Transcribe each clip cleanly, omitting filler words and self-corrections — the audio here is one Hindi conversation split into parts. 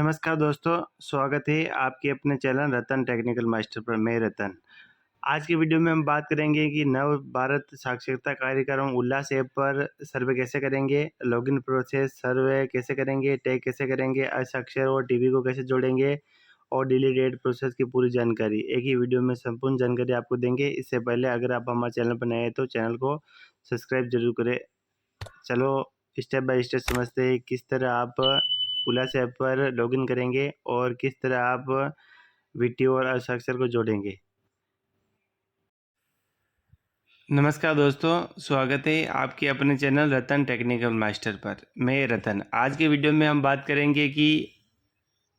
नमस्कार दोस्तों, स्वागत है आपके अपने चैनल रतन टेक्निकल मास्टर पर। मैं रतन। आज की वीडियो में हम बात करेंगे कि नव भारत साक्षरता कार्यक्रम उल्लास ऐप पर सर्वे कैसे करेंगे, लॉगिन प्रोसेस, सर्वे कैसे करेंगे, टैग कैसे करेंगे, असाक्षर और टीवी को कैसे जोड़ेंगे और डिलीट डेट प्रोसेस की पूरी जानकारी एक ही वीडियो में संपूर्ण जानकारी आपको देंगे। इससे पहले अगर आप हमारे चैनल पर नए हैं तो चैनल को सब्सक्राइब जरूर करें। चलो स्टेप बाय स्टेप समझते हैं किस तरह आप उल्लास ऐप पर लॉगिन करेंगे और किस तरह आप वीटी और हस्ताक्षर को जोड़ेंगे। नमस्कार दोस्तों, स्वागत है आपके अपने चैनल रतन टेक्निकल मास्टर पर। मैं रतन। आज के वीडियो में हम बात करेंगे कि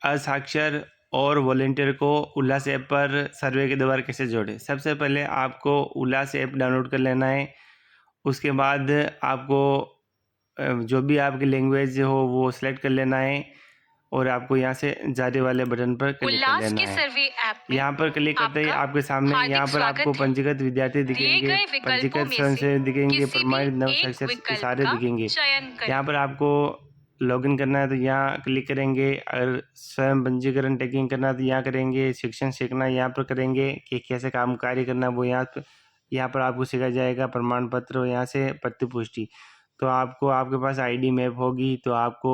असाक्षर और वॉलेंटियर को उल्लास ऐप पर सर्वे के द्वारा कैसे जोड़ें। सबसे पहले आपको उल्लास ऐप डाउनलोड कर लेना है। उसके बाद आपको जो भी आपकी लैंग्वेज हो वो सिलेक्ट कर लेना है और आपको यहाँ से जारी वाले बटन पर क्लिक कर उल्लास लेना के है। सर्वे ऐप में यहाँ पर क्लिक करते ही आपका आपके सामने हार्दिक यहाँ पर आपको स्वागत है। पंजीकृत विद्यार्थी दिए दिखेंगे, गए विकल्पों पंजीकृत में स्वयंसेवी से दिखेंगे, किसी भी प्रमाणित नव एक साक्षर विकल्प सारे का दिखेंगे। चयन करें। यहाँ पर आपको लॉगिन करना है तो यहाँ क्लिक करेंगे, अगर स्वयं पंजीकरण टैगिंग करना है तो यहाँ करेंगे, शिक्षण सीखना यहाँ पर करेंगे कि कैसे काम कार्य करना है वो यहाँ पर आपको सिखाया जाएगा। प्रमाण पत्र यहाँ से प्रतिपुष्टि, तो आपको आपके पास आईडी मैप होगी तो आपको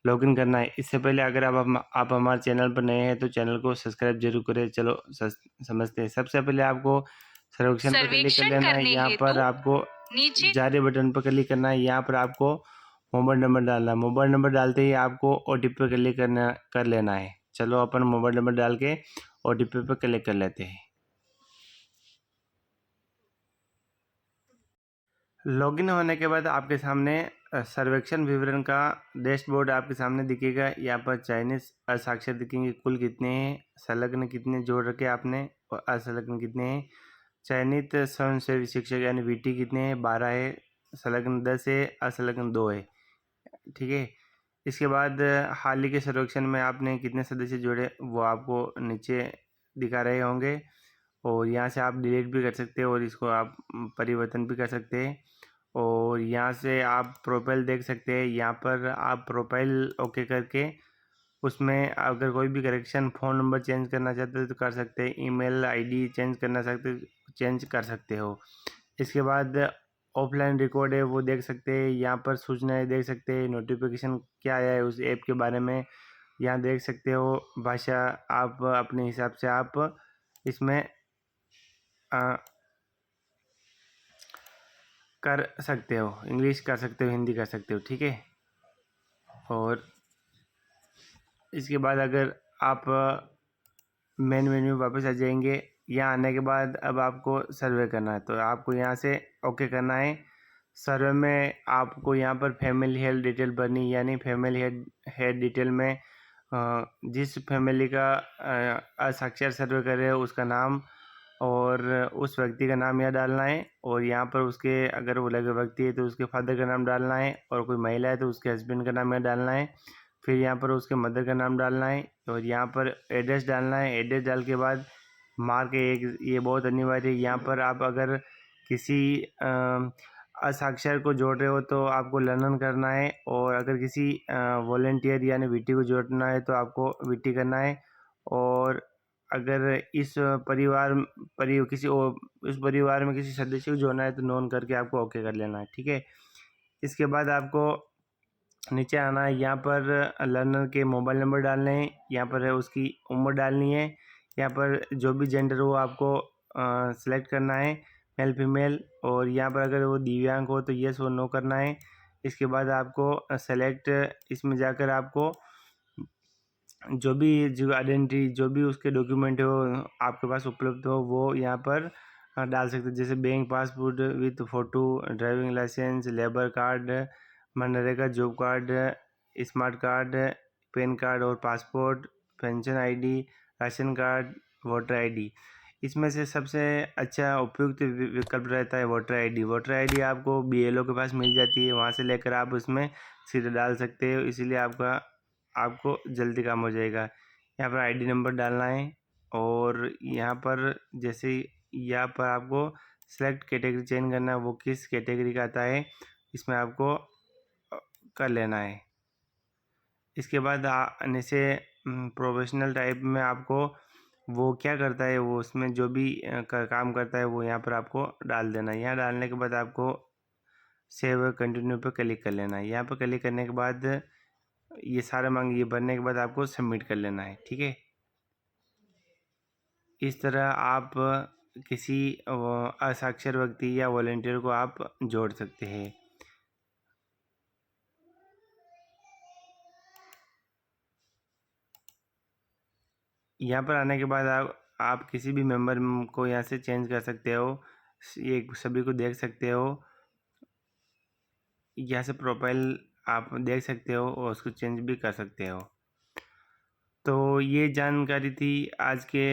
लॉगिन करना है। इससे पहले अगर आप हमारे चैनल पर नए हैं तो चैनल को सब्सक्राइब जरूर करें। चलो समझते हैं। सबसे पहले आपको सर्वेक्षण पर क्लिक कर सर्वेक्षण लेना है। करने यहाँ हेतु पर आपको नीचे जारी बटन पर क्लिक करना है। यहाँ पर आपको मोबाइल नंबर डालना है। मोबाइल नंबर डालते ही आपको ओटीपी पर क्लिक कर लेना है। चलो अपन मोबाइल नंबर डाल के ओटीपी पर क्लिक कर लेते हैं। लॉगिन होने के बाद आपके सामने सर्वेक्षण विवरण का डैशबोर्ड आपके सामने दिखेगा। यहाँ पर चयनित असाक्षर दिखेंगे, कुल कितने हैं, संलग्न कितने जोड़ रखे आपने और असंलग्न कितने हैं, चयनित स्वयंसेवी शिक्षक यानी वीटी कितने हैं, 12 है, संलग्न 10 है, असंलग्न 2 है। ठीक है। इसके बाद हाल ही के सर्वेक्षण में आपने कितने सदस्य जोड़े वो आपको नीचे दिखा रहे होंगे और यहाँ से आप डिलीट भी कर सकते हैं और इसको आप परिवर्तन भी कर सकते हैं। और यहाँ से आप प्रोफाइल देख सकते हैं। यहाँ पर आप प्रोफाइल ओके करके उसमें अगर कोई भी करेक्शन, फ़ोन नंबर चेंज करना चाहते हो तो कर सकते हैं, ईमेल आईडी चेंज चेंज कर सकते हो। इसके बाद ऑफलाइन रिकॉर्ड है वो देख सकते हैं। यहाँ पर सूचनाएं देख सकते हैं, नोटिफिकेशन क्या आया है उस ऐप के बारे में यहाँ देख सकते हो। भाषा आप अपने हिसाब से आप इसमें कर सकते हो, इंग्लिश कर सकते हो, हिंदी कर सकते हो। ठीक है। और इसके बाद अगर आप मेन मेन्यू वापस आ जाएंगे, यहाँ आने के बाद अब आपको सर्वे करना है तो आपको यहाँ से ओके करना है। सर्वे में आपको यहाँ पर फैमिली हेल्थ डिटेल भरनी, यानी फैमिली हेल्थ डिटेल में जिस फैमिली का असाक्षर सर्वे कर रहे हो उसका नाम और उस व्यक्ति का नाम यहाँ डालना है। और यहाँ पर उसके अगर वो लगे व्यक्ति है तो उसके फादर का नाम डालना है और कोई महिला है तो उसके हस्बैंड का नाम यहाँ डालना है। फिर यहाँ पर उसके मदर का नाम डालना है और यहाँ पर एड्रेस डालना है। एड्रेस डाल के बाद मार्क एक ये बहुत अनिवार्य है। यहाँ पर आप अगर किसी असाक्षर को जोड़ रहे हो तो आपको लर्नर करना है और अगर किसी वॉलेंटियर यानी वीटी को जोड़ना है तो आपको वीटी करना है। और अगर इस परिवार में किसी सदस्य को जोड़ना है तो नॉन करके आपको ओके कर लेना है। ठीक है। इसके बाद आपको नीचे आना है। यहाँ पर लर्नर के मोबाइल नंबर डालने हैं, यहाँ पर है उसकी उम्र डालनी है, यहाँ पर जो भी जेंडर हो आपको सेलेक्ट करना है, मेल फीमेल। और यहाँ पर अगर वो दिव्यांग हो तो येस और नो करना है। इसके बाद आपको सेलेक्ट, इसमें जाकर आपको जो भी जो आइडेंटिटी जो भी उसके डॉक्यूमेंट हो आपके पास उपलब्ध हो वो यहाँ पर डाल सकते हैं। जैसे bank passbook with photo, driving licence, labour card, मनरेगा job card, smart card, PAN card और passport, pension ID, ration card, voter ID. इसमें से सबसे अच्छा उपयुक्त विकल्प रहता है voter ID. Voter ID BLO बीएलओ के पास मिल जाती है, वहाँ से लेकर आप उसमें सीधे डाल सकते हो, इसीलिए आपको जल्दी काम हो जाएगा। यहाँ पर आईडी नंबर डालना है और यहाँ पर जैसे यहाँ पर आपको सेलेक्ट कैटेगरी चेंज करना है, वो किस कैटेगरी का आता है इसमें आपको कर लेना है। इसके बाद नीचे प्रोफेशनल टाइप में आपको वो क्या करता है, वो उसमें जो भी काम करता है वो यहाँ पर आपको डाल देना है। यहाँ डालने के बाद आपको सेव कंटिन्यू पे क्लिक कर लेना है। यहाँ पर क्लिक करने के बाद ये सारा मांग ये भरने के बाद आपको सबमिट कर लेना है। ठीक है, इस तरह आप किसी असाक्षर व्यक्ति या वॉलंटियर को आप जोड़ सकते हैं। यहाँ पर आने के बाद आप किसी भी मेंबर को यहाँ से चेंज कर सकते हो, ये सभी को देख सकते हो। यहाँ से प्रोफाइल आप देख सकते हो और उसको चेंज भी कर सकते हो। तो ये जानकारी थी आज के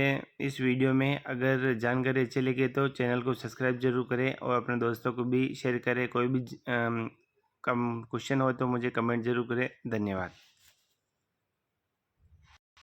इस वीडियो में। अगर जानकारी अच्छी लगे तो चैनल को सब्सक्राइब जरूर करें और अपने दोस्तों को भी शेयर करें। कोई भी कम क्वेश्चन हो तो मुझे कमेंट जरूर करें। धन्यवाद।